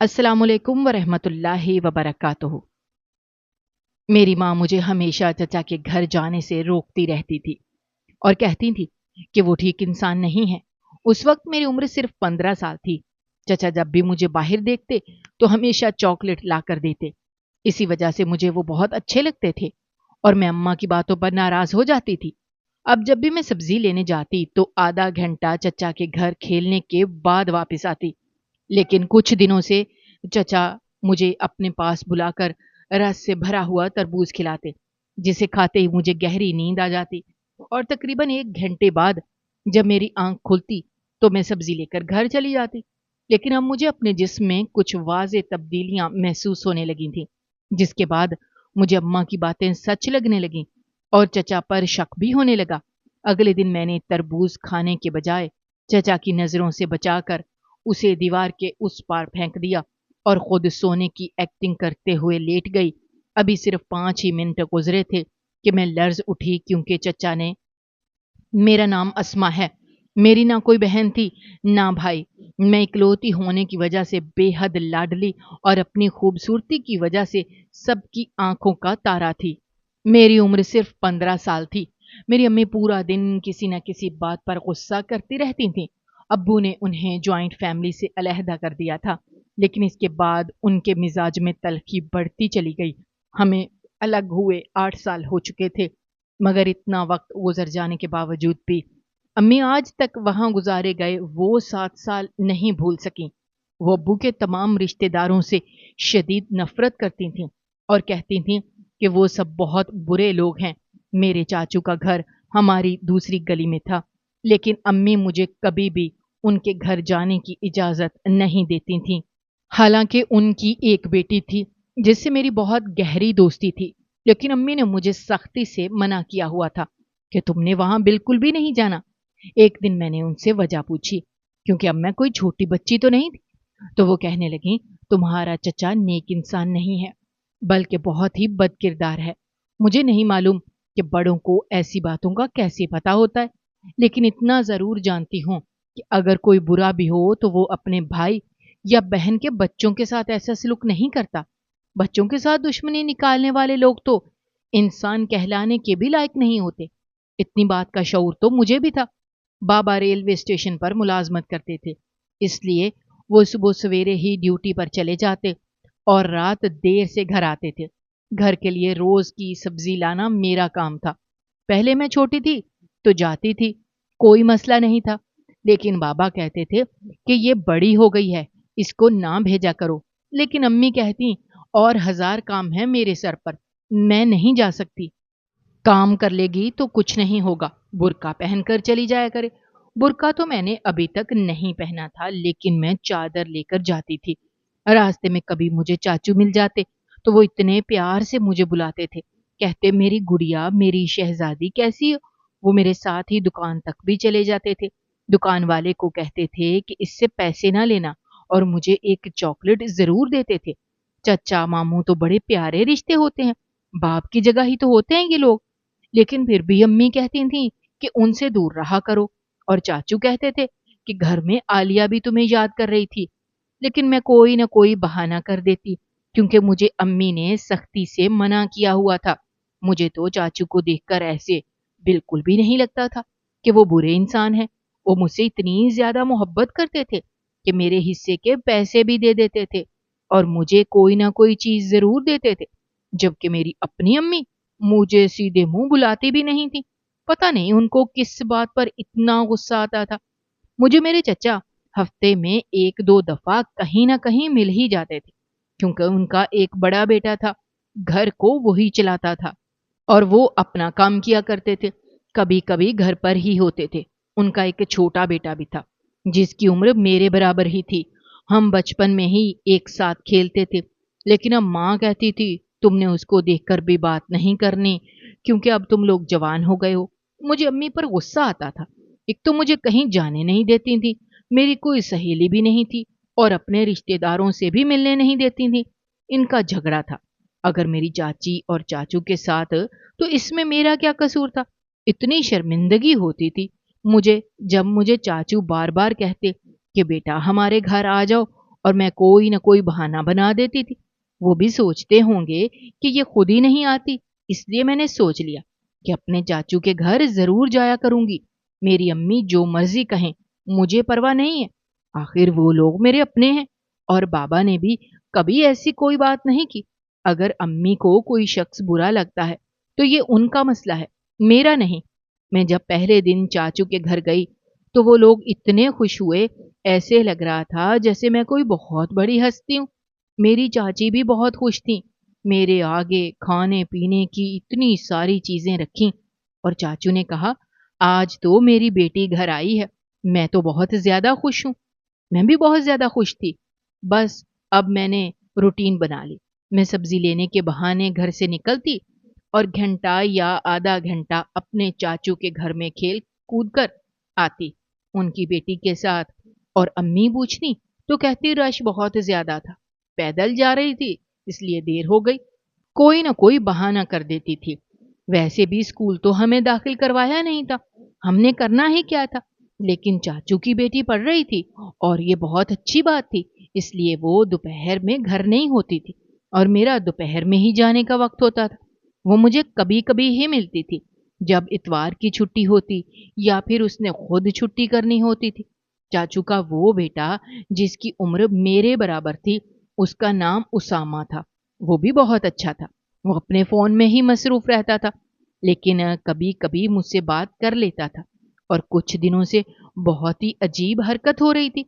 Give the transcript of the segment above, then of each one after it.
अस्सलामुअलैकुम वरहमतुल्लाहि वबरकातुहू। मेरी माँ मुझे हमेशा चचा के घर जाने से रोकती रहती थी और कहती थी कि वो ठीक इंसान नहीं है। उस वक्त मेरी उम्र सिर्फ 15 साल थी। चचा जब भी मुझे बाहर देखते तो हमेशा चॉकलेट ला कर देते। इसी वजह से मुझे वो बहुत अच्छे लगते थे और मैं अम्मा की बातों पर नाराज हो जाती थी। अब जब भी मैं सब्जी लेने जाती तो आधा घंटा चचा के घर खेलने के बाद वापस आती। लेकिन कुछ दिनों से चचा मुझे अपने पास बुलाकर रस से भरा हुआ तरबूज खिलाते, जिसे खाते ही मुझे गहरी नींद आ जाती और तकरीबन 1 घंटे बाद जब मेरी आंख खुलती तो मैं सब्जी लेकर घर चली जाती। लेकिन अब मुझे अपने जिस्म में कुछ वाज़ेह तब्दीलियां महसूस होने लगी थीं, जिसके बाद मुझे अम्मा की बातें सच लगने लगीं और चचा पर शक भी होने लगा। अगले दिन मैंने तरबूज खाने के बजाय चचा की नज़रों से बचाकर उसे दीवार के उस पार फेंक दिया और खुद सोने की एक्टिंग करते हुए लेट गई। अभी सिर्फ 5 ही मिनट गुजरे थे कि मैं लर्ज उठी, क्योंकि चचा ने मेरा नाम अस्मा है। मेरी ना कोई बहन थी, ना भाई। मैं इकलौती होने की वजह से बेहद लाडली और अपनी खूबसूरती की वजह से सबकी आंखों का तारा थी। मेरी उम्र सिर्फ 15 साल थी। मेरी अम्मी पूरा दिन किसी न किसी बात पर गुस्सा करती रहती थीं। अब्बू ने उन्हें जॉइंट फैमिली से अलहदा कर दिया था, लेकिन इसके बाद उनके मिजाज में तल्खी बढ़ती चली गई। हमें अलग हुए 8 साल हो चुके थे, मगर इतना वक्त गुजर जाने के बावजूद भी अम्मी आज तक वहां गुजारे गए वो 7 साल नहीं भूल सकीं। वो अब्बू के तमाम रिश्तेदारों से शदीद नफरत करती थीं और कहती थीं कि वो सब बहुत बुरे लोग हैं। मेरे चाचू का घर हमारी दूसरी गली में था, लेकिन अम्मी मुझे कभी भी उनके घर जाने की इजाजत नहीं देती थीं। हालांकि उनकी एक बेटी थी जिससे मेरी बहुत गहरी दोस्ती थी, लेकिन अम्मी ने मुझे सख्ती से मना किया हुआ था कि तुमने वहां बिल्कुल भी नहीं जाना। एक दिन मैंने उनसे वजह पूछी, क्योंकि अब मैं कोई छोटी बच्ची तो नहीं थी। तो वो कहने लगी, तुम्हारा चचा नेक इंसान नहीं है, बल्कि बहुत ही बदकिरदार है। मुझे नहीं मालूम कि बड़ों को ऐसी बातों का कैसे पता होता है, लेकिन इतना जरूर जानती हूँ कि अगर कोई बुरा भी हो तो वो अपने भाई या बहन के बच्चों के साथ ऐसा सलूक नहीं करता। बच्चों के साथ दुश्मनी निकालने वाले लोग तो इंसान कहलाने के भी लायक नहीं होते। इतनी बात का शऊर तो मुझे भी था। बाबा रेलवे स्टेशन पर मुलाजमत करते थे, इसलिए वो सुबह सवेरे ही ड्यूटी पर चले जाते और रात देर से घर आते थे। घर के लिए रोज की सब्जी लाना मेरा काम था। पहले मैं छोटी थी तो जाती थी, कोई मसला नहीं था। लेकिन बाबा कहते थे कि ये बड़ी हो गई है, इसको ना भेजा करो। लेकिन अम्मी कहती, और 1000 काम है मेरे सर पर, मैं नहीं जा सकती। काम कर लेगी तो कुछ नहीं होगा, बुर्का पहनकर चली जाया करे। बुर्का तो मैंने अभी तक नहीं पहना था, लेकिन मैं चादर लेकर जाती थी। रास्ते में कभी मुझे चाचू मिल जाते तो वो इतने प्यार से मुझे बुलाते थे, कहते मेरी गुड़िया, मेरी शहजादी कैसी हो। वो मेरे साथ ही दुकान तक भी चले जाते थे। दुकान वाले को कहते थे कि इससे पैसे ना लेना और मुझे एक चॉकलेट जरूर देते थे। चचा मामू तो बड़े प्यारे रिश्ते होते हैं, बाप की जगह ही तो होते हैं ये लोग। लेकिन फिर भी अम्मी कहती थीं कि उनसे दूर रहा करो, और चाचू कहते थे कि घर में आलिया भी तुम्हें याद कर रही थी। लेकिन मैं कोई ना कोई बहाना कर देती, क्योंकि मुझे अम्मी ने सख्ती से मना किया हुआ था। मुझे तो चाचू को देखकर ऐसे बिल्कुल भी नहीं लगता था कि वो बुरे इंसान हैं। वो मुझसे इतनी ज्यादा मोहब्बत करते थे कि मेरे हिस्से के पैसे भी दे देते थे और मुझे कोई ना कोई चीज जरूर देते थे, जबकि मेरी अपनी अम्मी मुझे सीधे मुंह बुलाती भी नहीं थी। पता नहीं उनको किस बात पर इतना गुस्सा आता था। मुझे मेरे चचा हफ्ते में 1-2 दफा कहीं ना कहीं मिल ही जाते थे, क्योंकि उनका एक बड़ा बेटा था, घर को वही चलाता था और वो अपना काम किया करते थे। कभी कभी घर पर ही होते थे। उनका एक छोटा बेटा भी था, जिसकी उम्र मेरे बराबर ही थी। हम बचपन में ही एक साथ खेलते थे, लेकिन अब माँ कहती थी तुमने उसको देखकर भी बात नहीं करनी, क्योंकि अब तुम लोग जवान हो गए हो। मुझे अम्मी पर गुस्सा आता था। एक तो मुझे कहीं जाने नहीं देती थी, मेरी कोई सहेली भी नहीं थी और अपने रिश्तेदारों से भी मिलने नहीं देती थी। इनका झगड़ा था। अगर मेरी चाची और चाचू के साथ, तो इसमें मेरा क्या कसूर था। इतनी शर्मिंदगी होती थी मुझे जब मुझे चाचू बार बार कहते कि बेटा हमारे घर आ जाओ, और मैं कोई न कोई बहाना बना देती थी। वो भी सोचते होंगे कि ये खुद ही नहीं आती, इसलिए मैंने सोच लिया कि अपने चाचू के घर जरूर जाया करूंगी। मेरी अम्मी जो मर्जी कहें, मुझे परवाह नहीं है, आखिर वो लोग मेरे अपने हैं। और बाबा ने भी कभी ऐसी कोई बात नहीं की। अगर अम्मी को कोई शख्स बुरा लगता है तो ये उनका मसला है, मेरा नहीं। मैं जब पहले दिन चाचू के घर गई तो वो लोग इतने खुश हुए, ऐसे लग रहा था जैसे मैं कोई बहुत बड़ी हस्ती हूँ। मेरी चाची भी बहुत खुश थी। मेरे आगे खाने पीने की इतनी सारी चीजें रखी और चाचू ने कहा, आज तो मेरी बेटी घर आई है। मैं तो बहुत ज्यादा खुश हूँ। मैं भी बहुत ज्यादा खुश थी। बस अब मैंने रूटीन बना ली। मैं सब्जी लेने के बहाने घर से निकलती और घंटा या आधा घंटा अपने चाचू के घर में खेल कूद कर आती उनकी बेटी के साथ। और अम्मी पूछनी तो कहती रश बहुत ज्यादा था, पैदल जा रही थी इसलिए देर हो गई। कोई ना कोई बहाना कर देती थी। वैसे भी स्कूल तो हमें दाखिल करवाया नहीं था, हमने करना ही क्या था। लेकिन चाचू की बेटी पढ़ रही थी और ये बहुत अच्छी बात थी, इसलिए वो दोपहर में घर नहीं होती थी और मेरा दोपहर में ही जाने का वक्त होता था। वो मुझे कभी कभी ही मिलती थी, जब इतवार की छुट्टी होती या फिर उसने खुद छुट्टी करनी होती थी। चाचू का वो बेटा जिसकी उम्र मेरे बराबर थी, उसका नाम उसामा था। वो भी बहुत अच्छा था। वो अपने फोन में ही मसरूफ रहता था, लेकिन कभी कभी मुझसे बात कर लेता था। और कुछ दिनों से बहुत ही अजीब हरकत हो रही थी।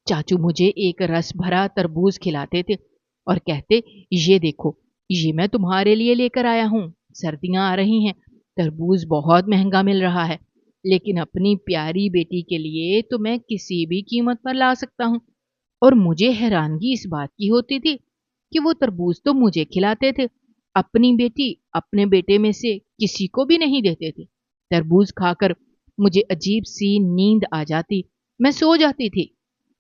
चाचू मुझे एक रस भरा तरबूज खिलाते थे और कहते, ये देखो, ये मैं तुम्हारे लिए लेकर आया हूँ, सर्दियां आ रही हैं, तरबूज बहुत महंगा मिल रहा है, लेकिन अपनी प्यारी बेटी के लिए तो मैं किसी भी कीमत पर ला सकता हूँ। और मुझे हैरानगी इस बात की होती थी कि वो तरबूज तो मुझे खिलाते थे, अपनी बेटी अपने बेटे में से किसी को भी नहीं देते थे। तरबूज खाकर मुझे अजीब सी नींद आ जाती, मैं सो जाती थी।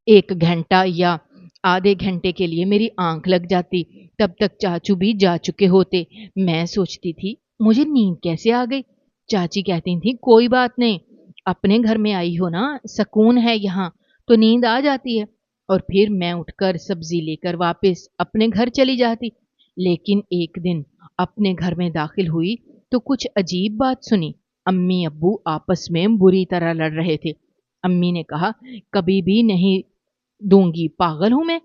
1 घंटा या आधे घंटे के लिए मेरी आंख लग जाती, तब तक चाचू भी जा चुके होते। मैं सोचती थी मुझे नींद कैसे आ गई। चाची कहती थी, कोई बात नहीं, अपने घर में आई हो ना, सुकून है यहाँ, तो नींद आ जाती है। और फिर मैं उठकर सब्जी लेकर वापस अपने घर चली जाती। लेकिन एक दिन अपने घर में दाखिल हुई तो कुछ अजीब बात सुनी। अम्मी अब्बू आपस में बुरी तरह लड़ रहे थे। अम्मी ने कहा, कभी भी नहीं दूंगी, पागल हूं मैं,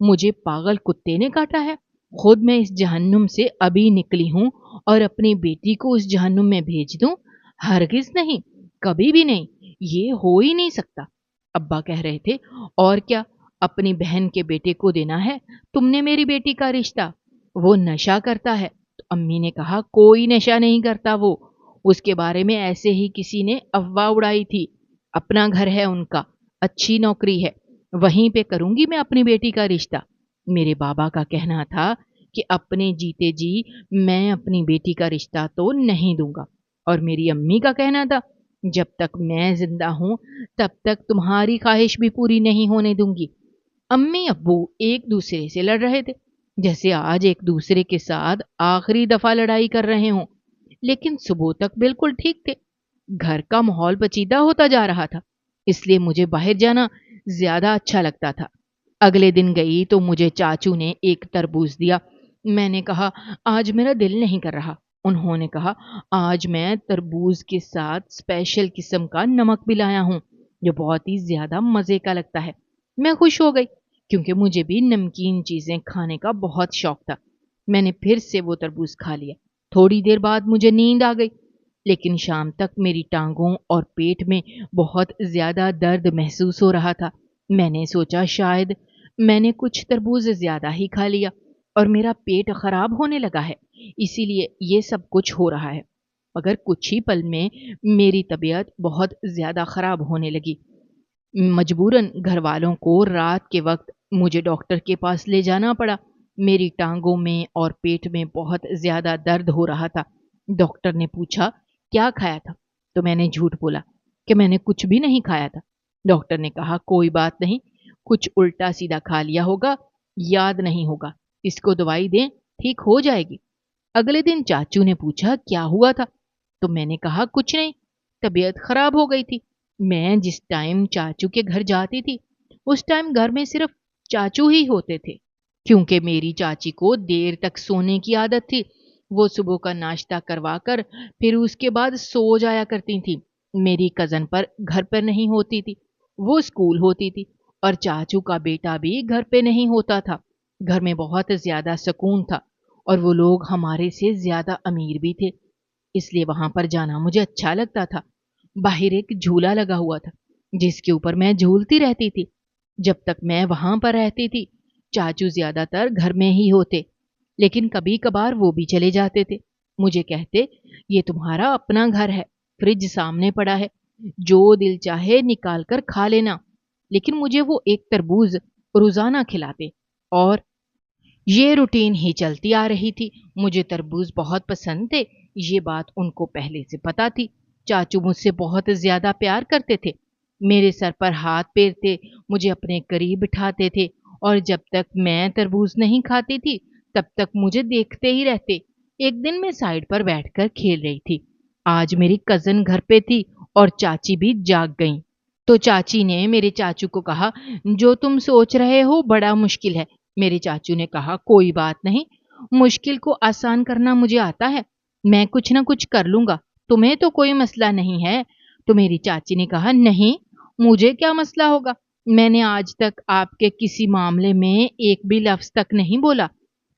मुझे पागल कुत्ते ने काटा है। खुद मैं इस जहन्नुम से अभी निकली हूं और अपनी बेटी को उस जहन्नुम में भेज दूं? हरगिज नहीं, कभी भी नहीं, ये हो ही नहीं सकता। अब्बा कह रहे थे, और क्या, अपनी बहन के बेटे को देना है तुमने मेरी बेटी का रिश्ता? वो नशा करता है। तो अम्मी ने कहा, कोई नशा नहीं करता वो, उसके बारे में ऐसे ही किसी ने अफवाह उड़ाई थी। अपना घर है उनका, अच्छी नौकरी है, वहीं पे करूंगी मैं अपनी बेटी का रिश्ता। मेरे बाबा का कहना था कि अपने जीते जी मैं अपनी बेटी का रिश्ता तो नहीं दूंगा। और मेरी अम्मी का कहना था, जब तक मैं जिंदा हूं तब तक तुम्हारी ख्वाहिश भी पूरी नहीं होने दूंगी। अम्मी अब्बू एक दूसरे से लड़ रहे थे, जैसे आज एक दूसरे के साथ आखिरी दफा लड़ाई कर रहे हों। लेकिन सुबह तक बिल्कुल ठीक थे। घर का माहौल पेचीदा होता जा रहा था, इसलिए मुझे बाहर जाना ज्यादा अच्छा लगता था। अगले दिन गई तो मुझे चाचू ने एक तरबूज दिया। मैंने कहा, आज मेरा दिल नहीं कर रहा। उन्होंने कहा, आज मैं तरबूज के साथ स्पेशल किस्म का नमक भी लाया हूं, जो बहुत ही ज्यादा मजे का लगता है। मैं खुश हो गई, क्योंकि मुझे भी नमकीन चीजें खाने का बहुत शौक था। मैंने फिर से वो तरबूज खा लिया। थोड़ी देर बाद मुझे नींद आ गई, लेकिन शाम तक मेरी टांगों और पेट में बहुत ज्यादा दर्द महसूस हो रहा था। मैंने सोचा शायद मैंने कुछ तरबूज ज्यादा ही खा लिया और मेरा पेट खराब होने लगा है, इसीलिए ये सब कुछ हो रहा है। मगर कुछ ही पल में मेरी तबीयत बहुत ज्यादा खराब होने लगी। मजबूरन घर वालों को रात के वक्त मुझे डॉक्टर के पास ले जाना पड़ा। मेरी टांगों में और पेट में बहुत ज्यादा दर्द हो रहा था। डॉक्टर ने पूछा, क्या खाया था? तो मैंने झूठ बोला कि मैंने कुछ भी नहीं खाया था। डॉक्टर ने कहा, कोई बात नहीं, कुछ उल्टा सीधा खा लिया होगा, याद नहीं होगा, इसको दवाई दें, ठीक हो जाएगी। अगले दिन चाचू ने पूछा, क्या हुआ था? तो मैंने कहा, कुछ नहीं, तबीयत खराब हो गई थी। मैं जिस टाइम चाचू के घर जाती थी उस टाइम घर में सिर्फ चाचू ही होते थे, क्योंकि मेरी चाची को देर तक सोने की आदत थी। वो सुबह का नाश्ता करवाकर फिर उसके बाद सो जाया करती थी। मेरी कजन पर घर पर नहीं होती थी, वो स्कूल होती थी, और चाचू का बेटा भी घर पे नहीं होता था। घर में बहुत ज्यादा सुकून था, और वो लोग हमारे से ज्यादा अमीर भी थे, इसलिए वहां पर जाना मुझे अच्छा लगता था। बाहर एक झूला लगा हुआ था, जिसके ऊपर मैं झूलती रहती थी। जब तक मैं वहां पर रहती थी, चाचू ज्यादातर घर में ही होते, लेकिन कभी कभार वो भी चले जाते थे। मुझे कहते, ये तुम्हारा अपना घर है, फ्रिज सामने पड़ा है, जो दिल चाहे निकाल कर खा लेना। लेकिन मुझे वो एक तरबूज रोजाना खिलाते, और ये रूटीन ही चलती आ रही थी। मुझे तरबूज बहुत पसंद थे, ये बात उनको पहले से पता थी। चाचू मुझसे बहुत ज्यादा प्यार करते थे, मेरे सर पर हाथ फेरते, मुझे अपने करीब बिठाते थे, और जब तक मैं तरबूज नहीं खाती थी, तब तक मुझे देखते ही रहते। एक दिन मैं साइड पर बैठकर खेल रही थी। आज मेरी कजन घर पे थी, और चाची भी जाग गई। तो चाची ने मेरे चाचू को कहा, जो तुम सोच रहे हो बड़ा मुश्किल है। मेरे चाचू ने कहा, कोई बात नहीं, मुश्किल को आसान करना मुझे आता है, मैं कुछ ना कुछ कर लूंगा, तुम्हें तो कोई मसला नहीं है। तो मेरी चाची ने कहा, नहीं, मुझे क्या मसला होगा, मैंने आज तक आपके किसी मामले में एक भी लफ्ज तक नहीं बोला,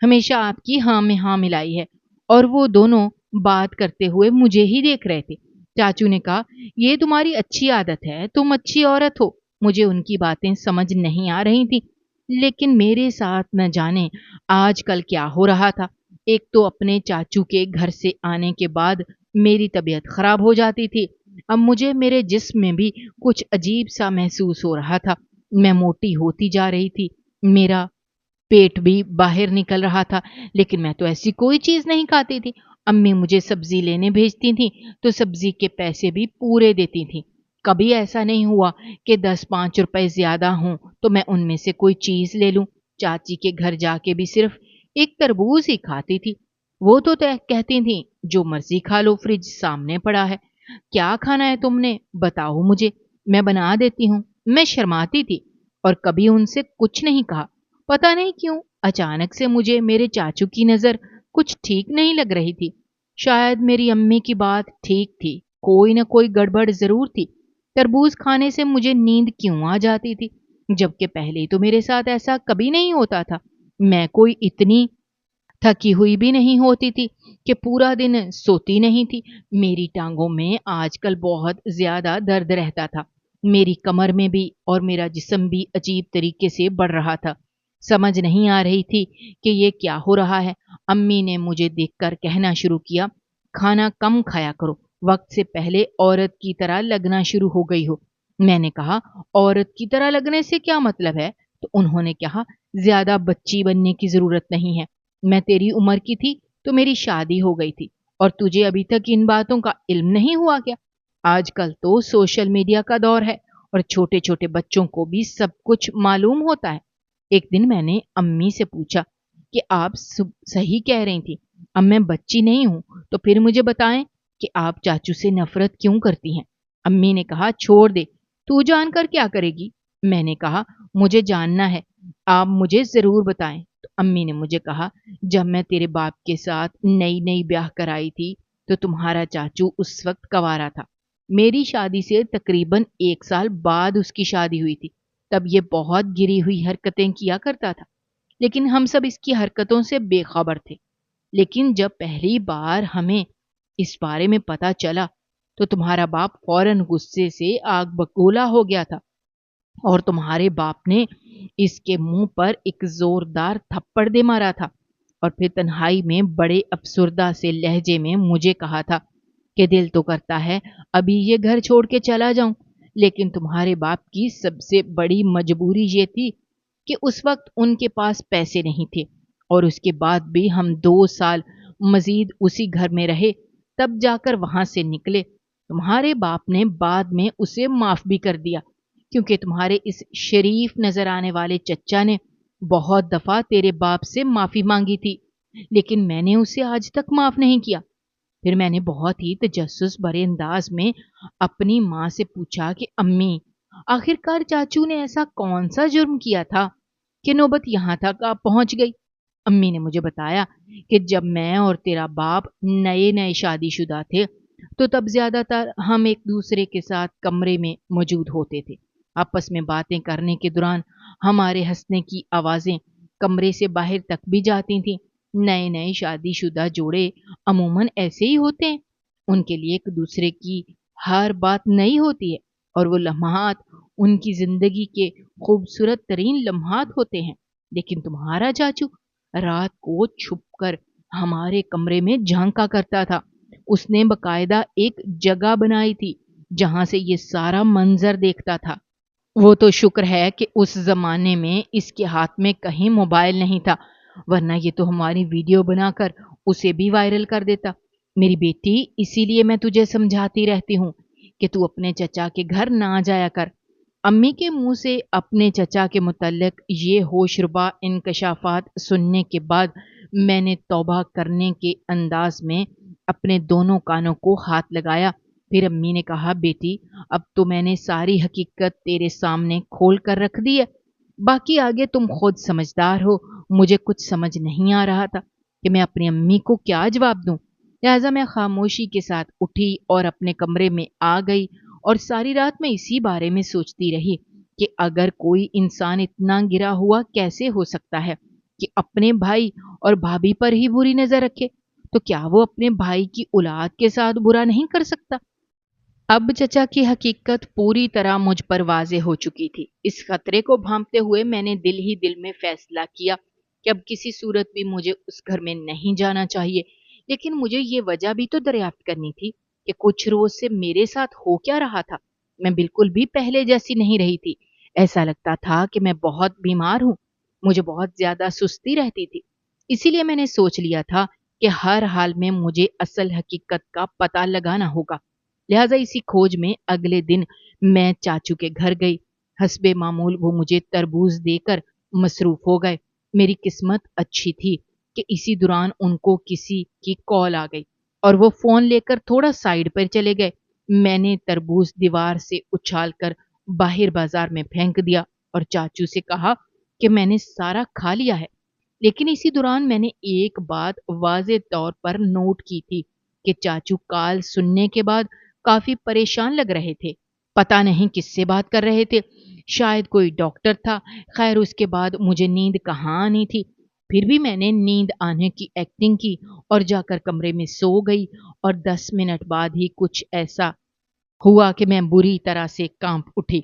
हमेशा आपकी हाँ में हाँ मिलाई है। और वो दोनों बात करते हुए मुझे ही देख रहे थे। चाचू ने कहा, ये तुम्हारी अच्छी आदत है, तुम अच्छी औरत हो। मुझे उनकी बातें समझ नहीं आ रही थी, लेकिन मेरे साथ न जाने आजकल क्या हो रहा था। एक तो अपने चाचू के घर से आने के बाद मेरी तबीयत खराब हो जाती थी, अब मुझे मेरे जिस्म में भी कुछ अजीब सा महसूस हो रहा था। मैं मोटी होती जा रही थी, मेरा पेट भी बाहर निकल रहा था, लेकिन मैं तो ऐसी कोई चीज नहीं खाती थी। अम्मी मुझे सब्जी लेने भेजती थी, तो सब्जी के पैसे भी पूरे देती थी। कभी ऐसा नहीं हुआ कि 10-5 रुपए ज्यादा हों तो मैं उनमें से कोई चीज ले लूं। चाची के घर जाके भी सिर्फ एक तरबूज ही खाती थी। वो तो कहती थी, जो मर्जी खा लो, फ्रिज सामने पड़ा है, क्या खाना है तुमने बताओ मुझे, मैं बना देती हूँ। मैं शर्माती थी और कभी उनसे कुछ नहीं कहा। पता नहीं क्यों अचानक से मुझे मेरे चाचू की नजर कुछ ठीक नहीं लग रही थी। शायद मेरी अम्मी की बात ठीक थी, कोई ना कोई गड़बड़ जरूर थी। तरबूज खाने से मुझे नींद क्यों आ जाती थी, जबकि पहले तो मेरे साथ ऐसा कभी नहीं होता था। मैं कोई इतनी थकी हुई भी नहीं होती थी कि पूरा दिन सोती नहीं थी। मेरी टांगों में आजकल बहुत ज्यादा दर्द रहता था, मेरी कमर में भी, और मेरा जिस्म भी अजीब तरीके से बढ़ रहा था। समझ नहीं आ रही थी कि ये क्या हो रहा है। अम्मी ने मुझे देखकर कहना शुरू किया, खाना कम खाया करो, वक्त से पहले औरत की तरह लगना शुरू हो गई हो। मैंने कहा, औरत की तरह लगने से क्या मतलब है? तो उन्होंने कहा, ज्यादा बच्ची बनने की जरूरत नहीं है, मैं तेरी उम्र की थी तो मेरी शादी हो गई थी, और तुझे अभी तक इन बातों का इल्म नहीं हुआ क्या? आजकल तो सोशल मीडिया का दौर है, और छोटे छोटे बच्चों को भी सब कुछ मालूम होता है। एक दिन मैंने अम्मी से पूछा कि आप सही कह रही थी, अब मैं बच्ची नहीं हूं, तो फिर मुझे बताएं कि आप चाचू से नफरत क्यों करती हैं? अम्मी ने कहा, छोड़ दे, तू जानकर क्या करेगी? मैंने कहा, मुझे जानना है, आप मुझे जरूर बताएं। तो अम्मी ने मुझे कहा, जब मैं तेरे बाप के साथ नई नई ब्याह कराई थी, तो तुम्हारा चाचू उस वक्त कवारा था। मेरी शादी से तकरीबन 1 साल बाद उसकी शादी हुई थी। तब ये बहुत गिरी हुई हरकतें किया करता था, लेकिन हम सब इसकी हरकतों से बेखबर थे। लेकिन जब पहली बार हमें इस बारे में पता चला, तो तुम्हारा बाप फौरन गुस्से से आग बबूला हो गया था, और तुम्हारे बाप ने इसके मुंह पर एक जोरदार थप्पड़ दे मारा था, और फिर तन्हाई में बड़े अफसुर्दा से लहजे में मुझे कहा था कि दिल तो करता है अभी ये घर छोड़ के चला जाऊं, लेकिन तुम्हारे बाप की सबसे बड़ी मजबूरी ये थी कि उस वक्त उनके पास पैसे नहीं थे, और उसके बाद भी हम 2 साल मजीद उसी घर में रहे, तब जाकर वहां से निकले। तुम्हारे बाप ने बाद में उसे माफ भी कर दिया, क्योंकि तुम्हारे इस शरीफ नजर आने वाले चच्चा ने बहुत दफा तेरे बाप से माफी मांगी थी, लेकिन मैंने उसे आज तक माफ नहीं किया। फिर मैंने बहुत ही तजस्सुस भरे अंदाज में अपनी माँ से पूछा कि अम्मी, आखिरकार चाचू ने ऐसा कौन सा जुर्म किया था کہ نوبت یہاں تک آ پہنچ گئی۔ امی نے مجھے بتایا کہ جب میں اور تیرا باپ نئے نئے شادی شدہ تھے تو تب زیادہ تر ہم ایک دوسرے کے ساتھ کمرے میں موجود ہوتے تھے۔ آپس میں باتیں کرنے کے دوران ہمارے ہنسنے کی آوازیں کمرے سے باہر تک بھی جاتی تھیں۔ نئے نئے شادی شدہ جوڑے عموماً ایسے ہی ہوتے ہیں، ان کے لیے ایک دوسرے کی ہر بات نئی ہوتی ہے اور وہ لمحات ان کی زندگی کے خوبصورت ترین لمحات ہوتے ہیں۔ لیکن تمہارا چاچو رات کو چھپ کر ہمارے کمرے میں جھانکا کرتا تھا۔ اس نے باقاعدہ ایک جگہ بنائی تھی جہاں سے یہ سارا منظر دیکھتا تھا۔ وہ تو شکر ہے کہ اس زمانے میں اس کے ہاتھ میں کہیں موبائل نہیں تھا، ورنہ یہ تو ہماری ویڈیو بنا کر اسے بھی وائرل کر دیتا۔ میری بیٹی، اسی لیے میں تجھے سمجھاتی رہتی ہوں کہ تو اپنے چچا کے گھر نہ جایا کر۔ امی کے منہ سے اپنے چچا کے متعلق یہ ہوش ربا انکشافات سننے کے بعد میں نے توبہ کرنے کے انداز میں اپنے دونوں کانوں کو ہاتھ لگایا۔ پھر امی نے کہا، بیٹی اب تو میں نے ساری حقیقت تیرے سامنے کھول کر رکھ دی ہے، باقی آگے تم خود سمجھدار ہو۔ مجھے کچھ سمجھ نہیں آ رہا تھا کہ میں اپنی امی کو کیا جواب دوں، لہذا میں خاموشی کے ساتھ اٹھی اور اپنے کمرے میں آ گئی اور ساری رات میں اسی بارے میں سوچتی رہی کہ اگر کوئی انسان اتنا گرا ہوا کیسے ہو سکتا ہے کہ اپنے بھائی اور بھابھی پر ہی بری نظر رکھے، تو کیا وہ اپنے بھائی کی اولاد کے ساتھ برا نہیں کر سکتا؟ اب چچا کی حقیقت پوری طرح مجھ پر واضح ہو چکی تھی۔ اس خطرے کو بھانپتے ہوئے میں نے دل ہی دل میں فیصلہ کیا کہ اب کسی صورت بھی مجھے اس گھر میں نہیں جانا چاہیے، لیکن مجھے یہ وجہ بھی تو دریافت کرنی تھی کہ کچھ روز سے میرے ساتھ ہو کیا رہا تھا۔ میں بالکل بھی پہلے جیسی نہیں رہی تھی، ایسا لگتا تھا کہ میں بہت بیمار ہوں، مجھے بہت زیادہ سستی رہتی تھی۔ اسی لیے میں نے سوچ لیا تھا کہ ہر حال میں مجھے اصل حقیقت کا پتہ لگانا ہوگا۔ لہذا اسی کھوج میں اگلے دن میں چاچو کے گھر گئی۔ حسب معمول وہ مجھے تربوز دے کر مصروف ہو گئے۔ میری قسمت اچھی تھی کہ اسی دوران ان کو کسی کی کال آ گئی اور وہ فون لے کر تھوڑا سائڈ پر چلے گئے۔ میں نے تربوز دیوار سے اچھال کر باہر بازار میں پھینک دیا اور چاچو سے کہا کہ میں نے سارا کھا لیا ہے۔ لیکن اسی دوران میں نے ایک بات واضح طور پر نوٹ کی تھی کہ چاچو کال سننے کے بعد کافی پریشان لگ رہے تھے۔ پتہ نہیں کس سے بات کر رہے تھے، شاید کوئی ڈاکٹر تھا۔ خیر اس کے بعد مجھے نیند کہاں آنی تھی، پھر بھی میں نے نیند آنے کی ایکٹنگ کی اور جا کر کمرے میں سو گئی اور 10 منٹ بعد ہی کچھ ایسا ہوا کہ میں بری طرح سے کانپ اٹھی۔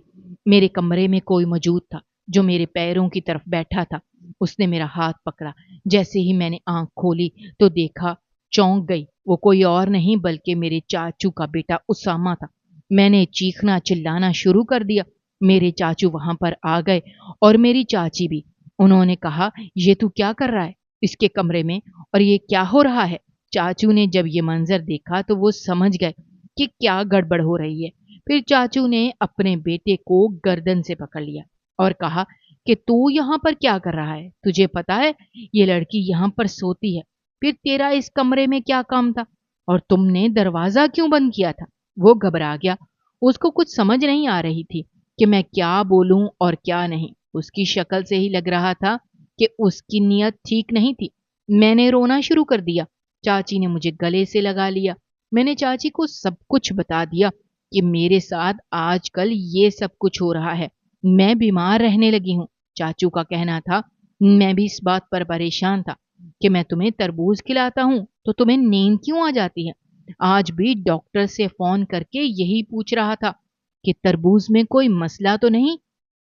میرے کمرے میں کوئی موجود تھا جو میرے پیروں کی طرف بیٹھا تھا۔ اس نے میرا ہاتھ پکڑا۔ جیسے ہی میں نے آنکھ کھولی تو دیکھا، چونک گئی، وہ کوئی اور نہیں بلکہ میرے چاچو کا بیٹا اسامہ تھا۔ میں نے چیخنا چلانا شروع کر دیا۔ میرے چاچو وہاں پر آ گئے اور میری چاچی بھی۔ انہوں نے کہا، یہ تو کیا کر رہا ہے اس کے کمرے میں، اور یہ کیا ہو رہا ہے؟ چاچو نے جب یہ منظر دیکھا تو وہ سمجھ گئے کہ کیا گڑبڑ ہو رہی ہے۔ پھر چاچو نے اپنے بیٹے کو گردن سے پکڑ لیا اور کہا کہ تو یہاں پر کیا کر رہا ہے؟ تجھے پتا ہے یہ لڑکی یہاں پر سوتی ہے، پھر تیرا اس کمرے میں کیا کام تھا، اور تم نے دروازہ کیوں بند کیا تھا؟ وہ گھبرا گیا۔ اس کو کچھ سمجھ نہیں آ رہی تھی کہ میں کیا بولوں اور کیا نہیں۔ اس کی شکل سے ہی لگ رہا تھا کہ اس کی نیت ٹھیک نہیں تھی۔ میں نے رونا شروع کر دیا۔ چاچی نے مجھے گلے سے لگا لیا۔ میں نے چاچی کو سب کچھ بتا دیا کہ میرے ساتھ آج کل یہ سب کچھ ہو رہا ہے، میں بیمار رہنے لگی ہوں۔ چاچو کا کہنا تھا، میں بھی اس بات پر پریشان تھا کہ میں تمہیں تربوز کھلاتا ہوں تو تمہیں نیند کیوں آ جاتی ہے۔ آج بھی ڈاکٹر سے فون کر کے یہی پوچھ رہا تھا کہ تربوز میں کوئی مسئلہ تو نہیں،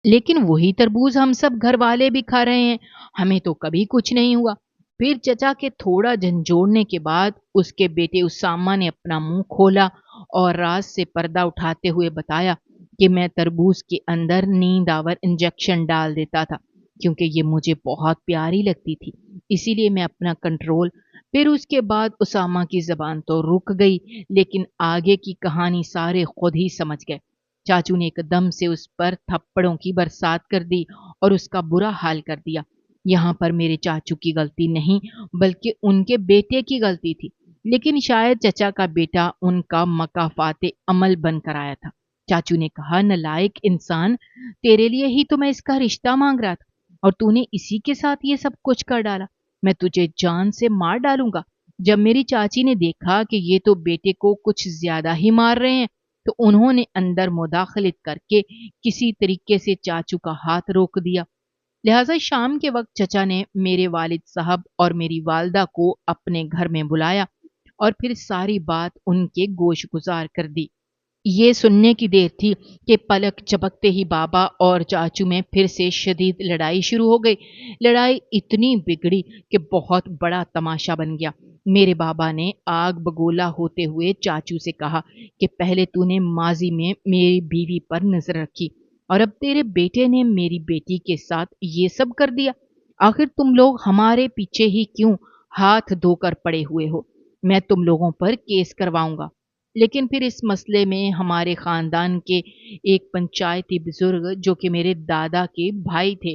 لیکن وہی تربوز ہم سب گھر والے بھی کھا رہے ہیں، ہمیں تو کبھی کچھ نہیں ہوا۔ پھر چچا کے تھوڑا جھنجھوڑنے کے بعد اس کے بیٹے اسامہ نے اپنا منہ کھولا اور راز سے پردہ اٹھاتے ہوئے بتایا کہ میں تربوز کے اندر نیند آور انجیکشن ڈال دیتا تھا کیونکہ یہ مجھے بہت پیاری لگتی تھی، اسی لیے میں اپنا کنٹرول۔ پھر اس کے بعد اسامہ کی زبان تو رک گئی، لیکن آگے کی کہانی سارے خود ہی سمجھ گئے۔ چاچو نے ایک دم سے اس پر تھپڑوں کی برسات کر دی اور اس کا برا حال کر دیا۔ یہاں پر میرے چاچو کی غلطی نہیں بلکہ ان کے بیٹے کی غلطی تھی، لیکن شاید چچا کا بیٹا ان کا مکافات عمل بن کر آیا تھا۔ چاچو نے کہا، نالائق انسان، تیرے لیے ہی تو میں اس کا رشتہ مانگ رہا تھا، और तूने इसी के साथ ये सब कुछ कर डाला। मैं तुझे जान से मार डालूंगा। जब मेरी चाची ने देखा कि ये तो बेटे को कुछ ज्यादा ही मार रहे हैं, तो उन्होंने अंदर मुदाखलत करके किसी तरीके से चाचू का हाथ रोक दिया। लिहाजा शाम के वक्त चचा ने मेरे वालिद साहब और मेरी वालदा को अपने घर में बुलाया और फिर सारी बात उनके गोश गुजार कर दी। ये सुनने की देर थी कि पलक झपकते ही बाबा और चाचू में फिर से शदीद लड़ाई शुरू हो गई। लड़ाई इतनी बिगड़ी कि बहुत बड़ा तमाशा बन गया। मेरे बाबा ने आग बगोला होते हुए चाचू से कहा कि पहले तूने माजी में मेरी बीवी पर नजर रखी और अब तेरे बेटे ने मेरी बेटी के साथ ये सब कर दिया। आखिर तुम लोग हमारे पीछे ही क्यों हाथ धोकर पड़े हुए हो? मैं तुम लोगों पर केस करवाऊंगा। लेकिन फिर इस मसले में हमारे खानदान के एक पंचायती बुजुर्ग, जो कि मेरे दादा के भाई थे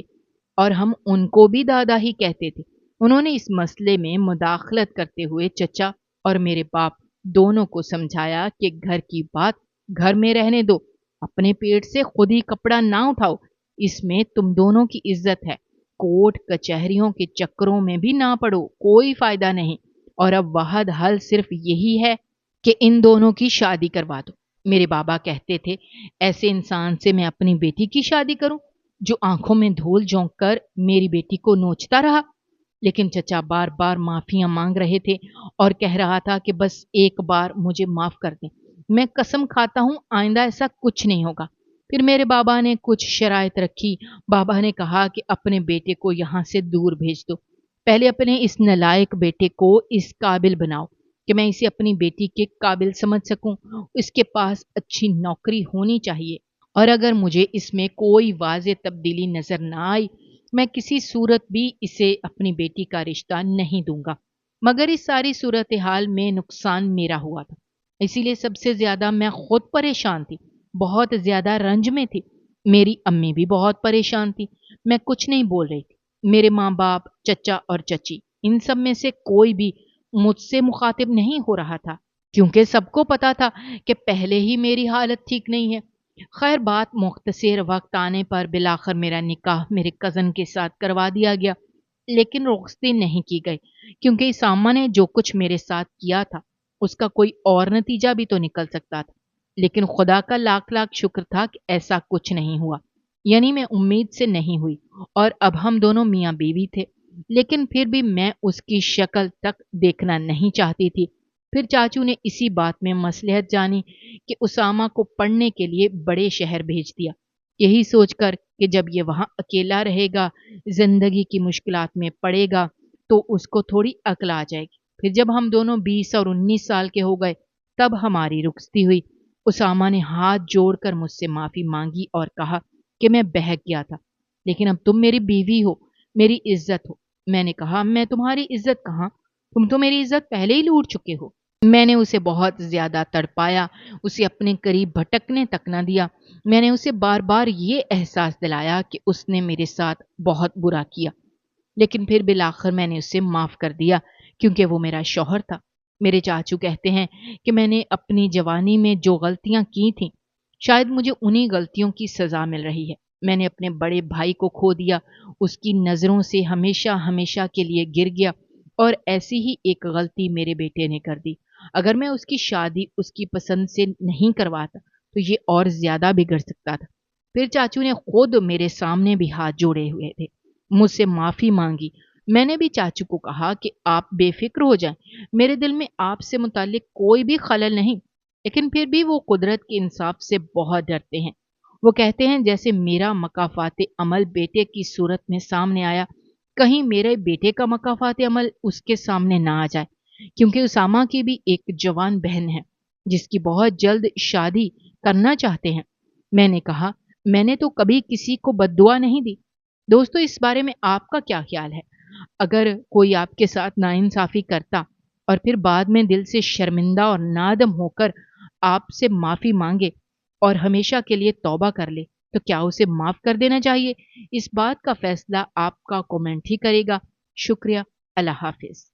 और हम उनको भी दादा ही कहते थे, उन्होंने इस मसले में मुदाखलत करते हुए चचा और मेरे बाप दोनों को समझाया कि घर की बात घर में रहने दो, अपने पेट से खुद ही कपड़ा ना उठाओ, इसमें तुम दोनों की इज्जत है। कोर्ट कचहरियों के चक्करों में भी ना पड़ो, कोई फायदा नहीं। और अब वाहद हल सिर्फ यही है कि इन दोनों की शादी करवा दो। मेरे बाबा कहते थे, ऐसे इंसान से मैं अपनी बेटी की शादी करूं जो आंखों में धूल झोंक कर मेरी बेटी को नोचता रहा। लेकिन चचा बार बार माफियां मांग रहे थे और कह रहा था कि बस एक बार मुझे माफ कर दें, मैं कसम खाता हूं आइंदा ऐसा कुछ नहीं होगा। फिर मेरे बाबा ने कुछ शराइत रखी। बाबा ने कहा कि अपने बेटे को यहां से दूर भेज दो। पहले अपने इस नलायक बेटे को इस काबिल बनाओ कि मैं इसे अपनी बेटी के काबिल समझ सकूं। इसके पास अच्छी नौकरी होनी चाहिए और अगर मुझे इसमें कोई वाज़ेह तब्दीली नजर ना आई, मैं किसी सूरत भी इसे अपनी बेटी का रिश्ता नहीं दूंगा। मगर इस सारी सूरत हाल में नुकसान मेरा हुआ था, इसीलिए सबसे ज्यादा मैं खुद परेशान थी, बहुत ज्यादा रंज में थी। मेरी अम्मी भी बहुत परेशान थी। मैं कुछ नहीं बोल रही थी। मेरे माँ बाप, चचा और चची, इन सब में से कोई भी मुझसे मुखातिब नहीं हो रहा था, क्योंकि सबको पता था कि पहले ही मेरी हालत ठीक नहीं है। खैर, बात मुख्तसर वक्त आने पर बिलाखिर मेरा निकाह मेरे कज़न के साथ करवा दिया गया। लेकिन रुखसती नहीं की गई, क्योंकि इसामा ने जो कुछ मेरे साथ किया था उसका कोई और नतीजा भी तो निकल सकता था। लेकिन खुदा का लाख लाख शुक्र था कि ऐसा कुछ नहीं हुआ, यानी मैं उम्मीद से नहीं हुई। और अब हम दोनों मियाँ बीवी थे। लेकिन फिर भी मैं उसकी शक्ल तक देखना नहीं चाहती थी। फिर चाचू ने इसी बात में मसलहत जानी कि उसामा को पढ़ने के लिए बड़े शहर भेज दिया, यही सोचकर कि जब ये वहां अकेला रहेगा, जिंदगी की मुश्किलात में पड़ेगा, तो उसको थोड़ी अक्ल आ जाएगी। फिर जब हम दोनों 20 और 19 साल के हो गए, तब हमारी रुखसती हुई। उसामा ने हाथ जोड़कर मुझसे माफी मांगी और कहा कि मैं बहक गया था, लेकिन अब तुम मेरी बीवी हो, मेरी इज्जत हो। मैंने कहा, मैं तुम्हारी इज्जत कहाँ, तुम तो मेरी इज्जत पहले ही लूट चुके हो। मैंने उसे बहुत ज्यादा तड़पाया, उसे अपने करीब भटकने तक न दिया। मैंने उसे बार बार ये एहसास दिलाया कि उसने मेरे साथ बहुत बुरा किया, लेकिन फिर बिलाखिर मैंने उसे माफ कर दिया, क्योंकि वो मेरा शौहर था। मेरे चाचू कहते हैं कि मैंने अपनी जवानी में जो गलतियां की थीं, शायद मुझे उन्हीं गलतियों की सजा मिल रही है। मैंने अपने बड़े भाई को खो दिया, उसकी नजरों से हमेशा हमेशा के लिए गिर गया, और ऐसी ही एक गलती मेरे बेटे ने कर दी। अगर मैं उसकी शादी उसकी पसंद से नहीं करवाता, तो ये और ज्यादा बिगड़ सकता था। फिर चाचू ने खुद मेरे सामने भी हाथ जोड़े हुए थे, मुझसे माफी मांगी। मैंने भी चाचू को कहा कि आप बेफिक्र हो जाएं, मेरे दिल में आपसे मुतालिक कोई भी खलल नहीं। लेकिन फिर भी वो कुदरत के इंसाफ से बहुत डरते हैं। वो कहते हैं जैसे मेरा मकाफात अमल बेटे की सूरत में सामने आया, कहीं मेरे बेटे का मकाफात अमल उसके सामने ना आ जाए, क्योंकि उसामा की भी एक जवान बहन है जिसकी बहुत जल्द शादी करना चाहते हैं। मैंने कहा, मैंने तो कभी किसी को बद्दुआ नहीं दी। दोस्तों, इस बारे में आपका क्या ख्याल है? अगर कोई आपके साथ नाइंसाफी करता और फिर बाद में दिल से शर्मिंदा और नादम होकर आपसे माफी मांगे और हमेशा के लिए तौबा कर ले, तो क्या उसे माफ कर देना चाहिए? इस बात का फैसला आपका कमेंट ही करेगा। शुक्रिया। अल्लाह हाफिज।